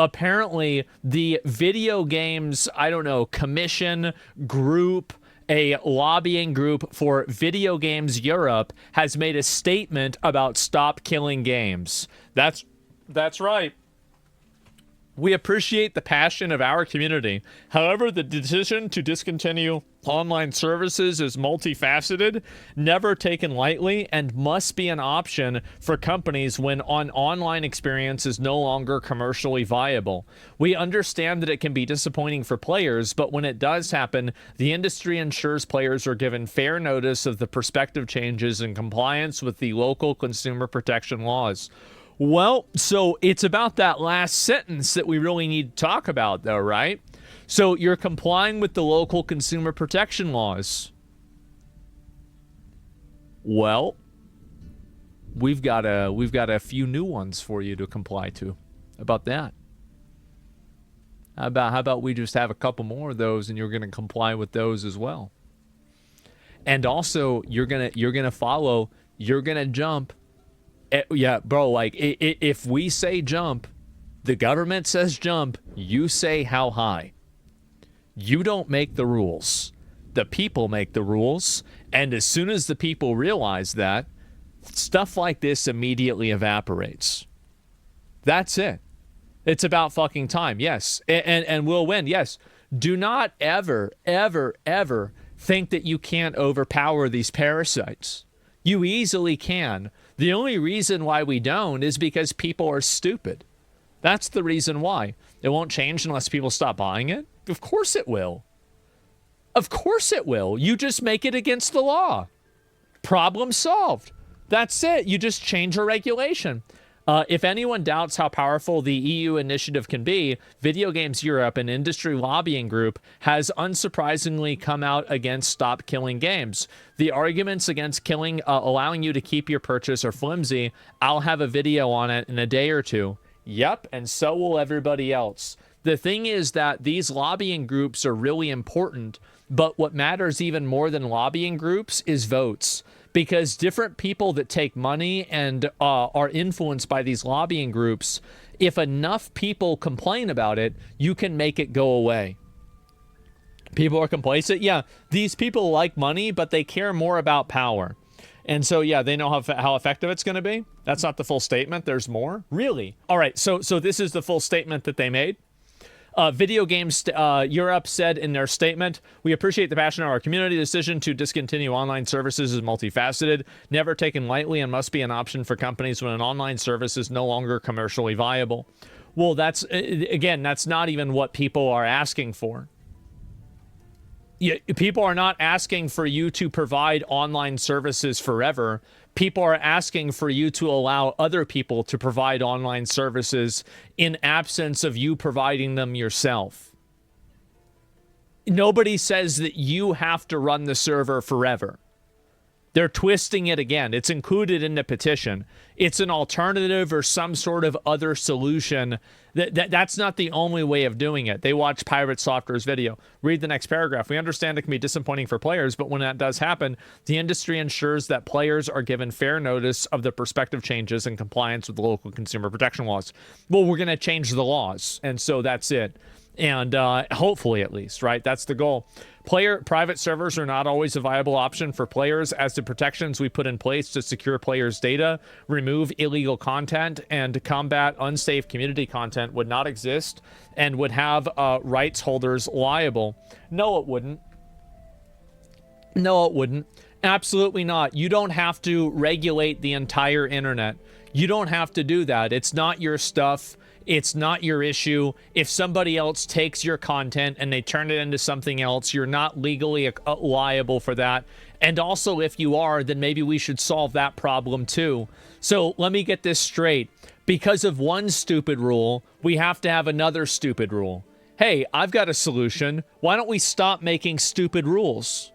apparently the video games, I don't know, commission group, a lobbying group for Video Games Europe, has made a statement about stop killing games. That's right. We appreciate the passion of our community. However, the decision to discontinue online services is multifaceted, never taken lightly, and must be an option for companies when an online experience is no longer commercially viable. We understand that it can be disappointing for players, but when it does happen, the industry ensures players are given fair notice of the prospective changes in compliance with the local consumer protection laws. Well, so it's about that last sentence that we really need to talk about, though, right? So you're complying with the local consumer protection laws. Well, we've got a few new ones for you to comply to. How about that? How about we just have a couple more of those, and you're going to comply with those as well. And also, you're gonna follow. You're gonna jump. Yeah, bro, like, if we say jump, the government says jump, you say how high. You don't make the rules. The people make the rules, and as soon as the people realize that, stuff like this immediately evaporates. That's it. It's about fucking time, yes. And we'll win, yes. Do not ever, ever, ever think that you can't overpower these parasites. You easily can. The only reason why we don't is because people are stupid. That's the reason why. It won't change unless people stop buying it. Of course it will. Of course it will. You just make it against the law. Problem solved. That's it. You just change a regulation. If anyone doubts how powerful the EU initiative can be, Video Games Europe, an industry lobbying group, has unsurprisingly come out against Stop Killing Games. The arguments against allowing you to keep your purchase are flimsy. I'll have a video on it in a day or two. Yep, and so will everybody else. The thing is that these lobbying groups are really important, but what matters even more than lobbying groups is votes. Because different people that take money and are influenced by these lobbying groups, if enough people complain about it, you can make it go away. People are complacent. Yeah, these people like money, but they care more about power. And so, yeah, they know how effective it's going to be. That's not the full statement. There's more. Really? All right, so this is the full statement that they made. Video Games Europe said in their statement, "We appreciate the passion of our community. The decision to discontinue online services is multifaceted, never taken lightly, and must be an option for companies when an online service is no longer commercially viable." Well, that's not even what people are asking for. People are not asking for you to provide online services forever. People are asking for you to allow other people to provide online services in absence of you providing them yourself. Nobody says that you have to run the server forever. They're twisting it again. It's included in the petition. It's an alternative or some sort of other solution. That's not the only way of doing it. They watch Pirate Software's video. Read the next paragraph. We understand it can be disappointing for players, but when that does happen, the industry ensures that players are given fair notice of the prospective changes in compliance with the local consumer protection laws. Well, we're going to change the laws, and so that's it. And hopefully, at least, right? That's the goal. Private servers are not always a viable option for players, as the protections we put in place to secure players' data, remove illegal content, and combat unsafe community content would not exist and would have rights holders liable. No, it wouldn't. No, it wouldn't. Absolutely not. You don't have to regulate the entire internet. You don't have to do that. It's not your stuff. It's not your issue. If somebody else takes your content and they turn it into something else, you're not legally liable for that. And also, if you are, then maybe we should solve that problem too. So let me get this straight. Because of one stupid rule, we have to have another stupid rule. Hey, I've got a solution. Why don't we stop making stupid rules?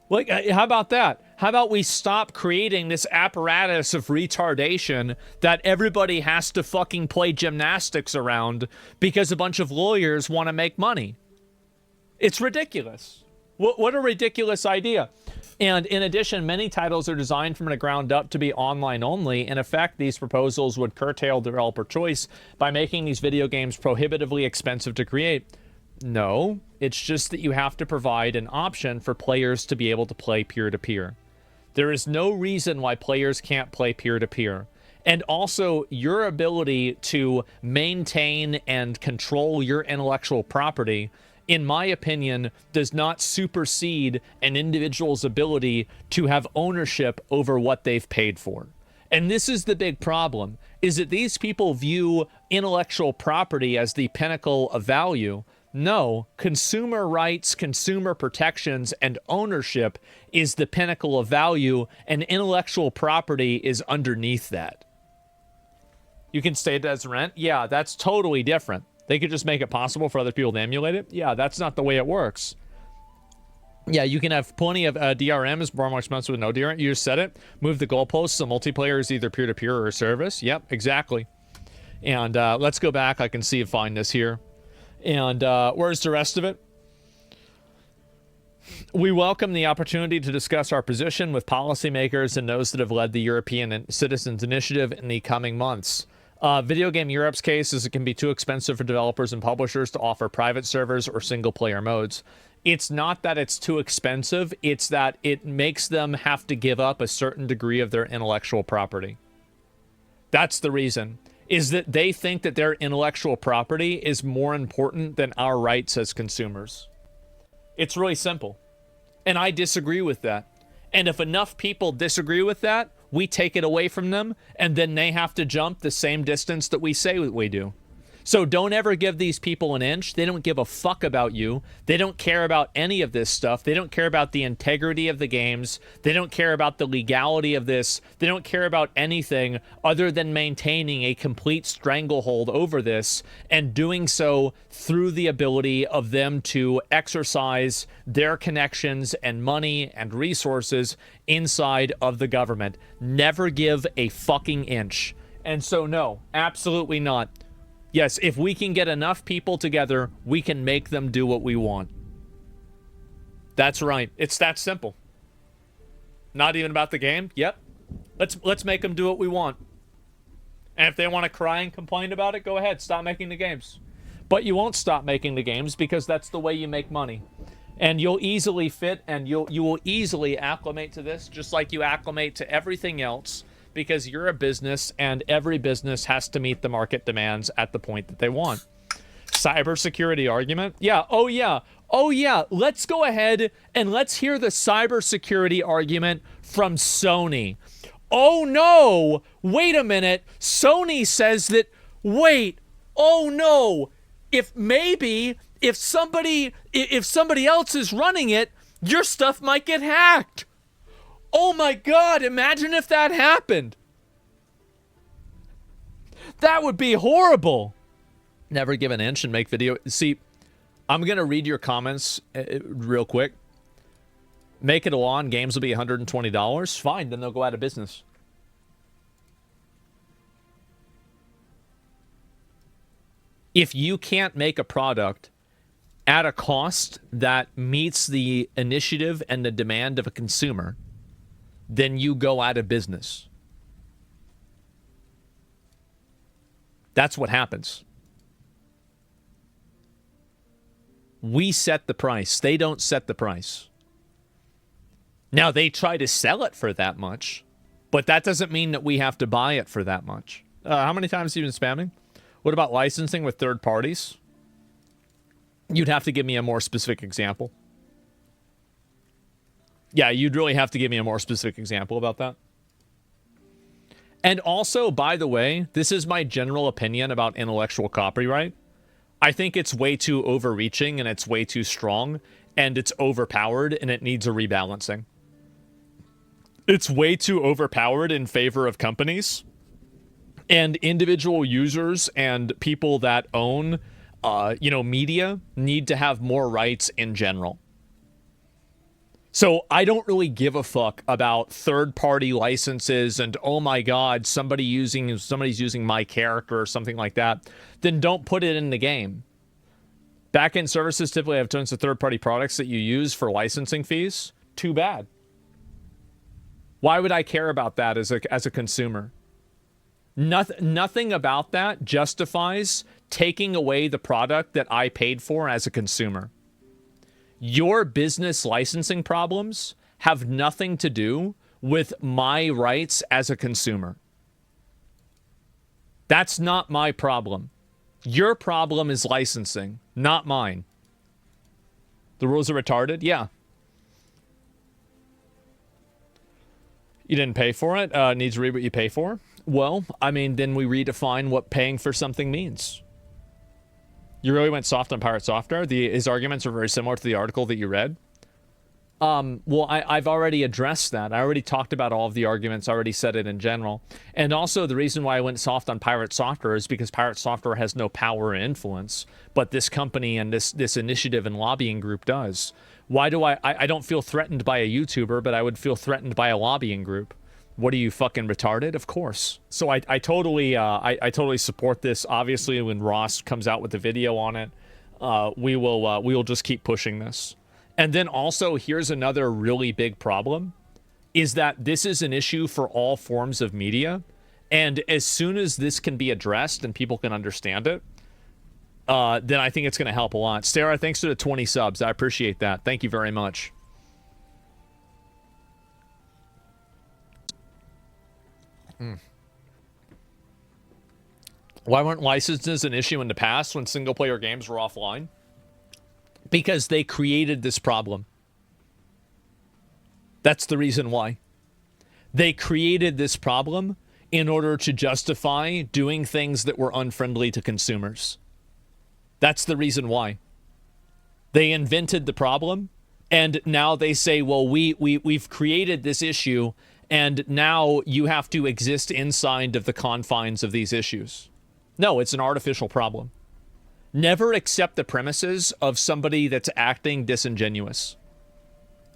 Like, how about that? How about we stop creating this apparatus of retardation that everybody has to fucking play gymnastics around because a bunch of lawyers want to make money? It's ridiculous. What a ridiculous idea. And in addition, many titles are designed from the ground up to be online only. In effect, these proposals would curtail developer choice by making these video games prohibitively expensive to create. No, it's just that you have to provide an option for players to be able to play peer-to-peer. There is no reason why players can't play peer-to-peer. And also, your ability to maintain and control your intellectual property, in my opinion, does not supersede an individual's ability to have ownership over what they've paid for. And this is the big problem, is that these people view intellectual property as the pinnacle of value. No, consumer rights, consumer protections, and ownership is the pinnacle of value, and intellectual property is underneath that. You can state it as rent? Yeah, that's totally different. They could just make it possible for other people to emulate it? Yeah, that's not the way it works. Yeah, you can have plenty of DRM is more expensive with no DRM. You just said it. Move the goalposts so multiplayer is either peer-to-peer or a service. Yep, exactly. And let's go back. I can see and find this here. And where's the rest of it? We welcome the opportunity to discuss our position with policymakers and those that have led the European Citizens Initiative in the coming months. Video Game Europe's case is it can be too expensive for developers and publishers to offer private servers or single-player modes. It's not that it's too expensive, it's that it makes them have to give up a certain degree of their intellectual property. That's the reason, is that they think that their intellectual property is more important than our rights as consumers. It's really simple. And I disagree with that. And if enough people disagree with that, we take it away from them, and then they have to jump the same distance that we say we do. So don't ever give these people an inch. They don't give a fuck about you. They don't care about any of this stuff. They don't care about the integrity of the games. They don't care about the legality of this. They don't care about anything other than maintaining a complete stranglehold over this, and doing so through the ability of them to exercise their connections and money and resources inside of the government. Never give a fucking inch. And so no, absolutely not. Yes, if we can get enough people together, we can make them do what we want. That's right. It's that simple. Not even about the game? Yep. Let's make them do what we want. And if they want to cry and complain about it, go ahead. Stop making the games. But you won't stop making the games because that's the way you make money. And you'll easily fit and you will easily acclimate to this just like you acclimate to everything else. Because you're a business, and every business has to meet the market demands at the point that they want. Cybersecurity argument? Yeah, oh yeah. Oh yeah, let's go ahead and let's hear the cybersecurity argument from Sony. Oh no, wait a minute. Sony says that, wait, oh no. If somebody else is running it, your stuff might get hacked. Oh my God, imagine if that happened. That would be horrible. Never give an inch and make video. See, I'm going to read your comments real quick. Make it a law and games will be $120. Fine, then they'll go out of business. If you can't make a product at a cost that meets the initiative and the demand of a consumer, then you go out of business. That's what happens. We set the price. They don't set the price. Now, they try to sell it for that much, but that doesn't mean that we have to buy it for that much. How many times have you been spamming? What about licensing with third parties? You'd have to give me a more specific example. Yeah, you'd really have to give me a more specific example about that. And also, by the way, this is my general opinion about intellectual copyright. I think it's way too overreaching and it's way too strong and it's overpowered and it needs a rebalancing. It's way too overpowered in favor of companies, and individual users and people that own, media need to have more rights in general. So I don't really give a fuck about third-party licenses and, oh my God, somebody's using my character or something like that. Then don't put it in the game. Back-end services typically have tons of third-party products that you use for licensing fees. Too bad. Why would I care about that as a consumer? Nothing about that justifies taking away the product that I paid for as a consumer. Your business licensing problems have nothing to do with my rights as a consumer. That's not my problem. Your problem is licensing, not mine. The rules are retarded? Yeah. You didn't pay for it? Needs to read what you pay for? Well, I mean, then we redefine what paying for something means. You really went soft on Pirate Software? His arguments are very similar to the article that you read. Well, I've already addressed that. I already talked about all of the arguments. I already said it in general. And also, the reason why I went soft on Pirate Software is because Pirate Software has no power or influence, but this company and this initiative and lobbying group does. Why do I don't feel threatened by a YouTuber, but I would feel threatened by a lobbying group? What are you, fucking retarded? Of course. So I totally support this. Obviously, when Ross comes out with the video on it, we will just keep pushing this. And then also, here's another really big problem, is that this is an issue for all forms of media. And as soon as this can be addressed and people can understand it, then I think it's going to help a lot. Sarah, thanks for the 20 subs. I appreciate that. Thank you very much. Why weren't licenses an issue in the past when single-player games were offline? Because they created this problem. That's the reason why. They created this problem in order to justify doing things that were unfriendly to consumers. That's the reason why. They invented the problem, and now they say, well, we've created this issue, and now you have to exist inside of the confines of these issues. No, it's an artificial problem. Never accept the premises of somebody that's acting disingenuous.